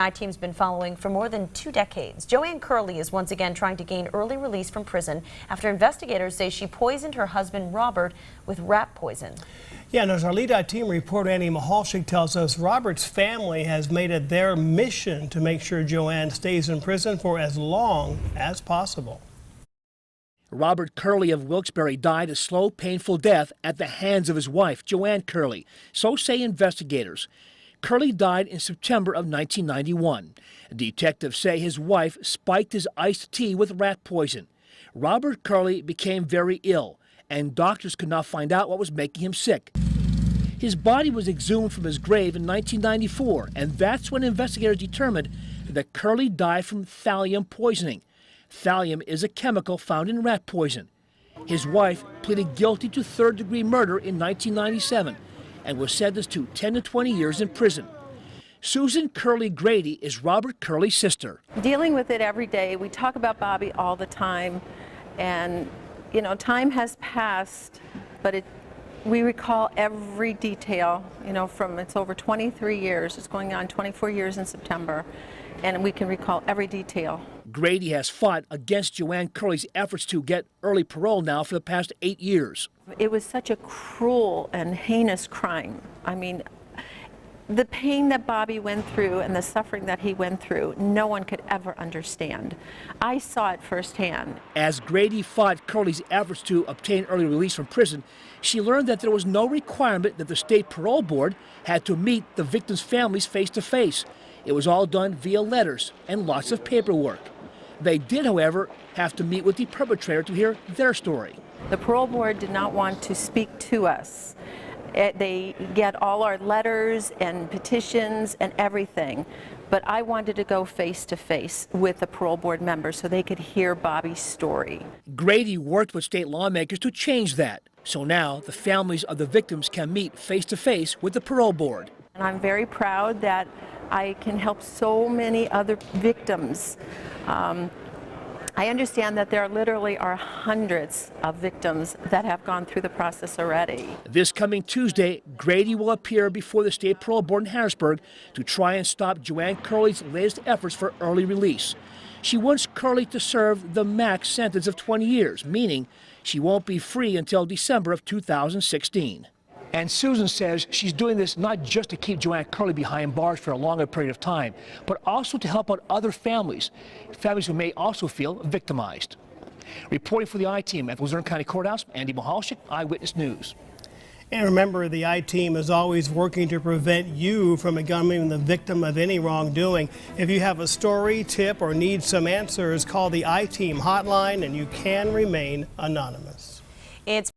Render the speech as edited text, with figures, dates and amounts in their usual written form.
I-team's been following for more than 2 decades. Joann Curley is once again trying to gain early release from prison after investigators say she poisoned her husband Robert with rat poison. Yeah, and as our lead I-team reporter Andy Mahalchik tells us, Robert's family has made it their mission to make sure Joann stays in prison for as long as possible. Robert Curley of Wilkes-Barre died a slow, painful death at the hands of his wife, Joann Curley. So say investigators. Curley died in September of 1991. Detectives say his wife spiked his iced tea with rat poison. Robert Curley became very ill, and doctors could not find out what was making him sick. His body was exhumed from his grave in 1994, and that's when investigators determined that Curley died from thallium poisoning. Thallium is a chemical found in rat poison. His wife pleaded guilty to third-degree murder in 1997 and was sentenced to 10 to 20 years in prison. Susan Curley Grady is Robert Curley's sister. Dealing with it every day, we talk about Bobby all the time, and you know, time has passed, but we recall every detail, you know, it's over 23 years, it's going on 24 years in September, and we can recall every detail. Grady has fought against Joann Curley's efforts to get early parole now for the past 8 years. It was such a cruel and heinous crime. I mean, the pain that Bobby went through and the suffering that he went through, no one could ever understand. I saw it firsthand. As Grady fought Curley's efforts to obtain early release from prison, she learned that there was no requirement that the state parole board had to meet the victims' families face to face. It was all done via letters and lots of paperwork. They did, however, have to meet with the perpetrator to hear their story. The parole board did not want to speak to us. They get all our letters and petitions and everything, but I wanted to go face to face with the parole board members so they could hear Bobby's story. Grady worked with state lawmakers to change that, so now the families of the victims can meet face to face with the parole board. And I'm very proud that I can help so many other victims. I understand that there literally are hundreds of victims that have gone through the process already. This coming Tuesday, Grady will appear before the state parole board in Harrisburg to try and stop Joann Curley's latest efforts for early release. She wants Curley to serve the max sentence of 20 years, meaning she won't be free until December of 2016. And Susan says she's doing this not just to keep Joann Curley behind bars for a longer period of time, but also to help out other families who may also feel victimized. Reporting for the I-Team at the Luzerne County Courthouse, Andy Mahalchik, Eyewitness News. And remember, the I-Team is always working to prevent you from becoming the victim of any wrongdoing. If you have a story, tip, or need some answers, call the I-Team hotline and you can remain anonymous. It's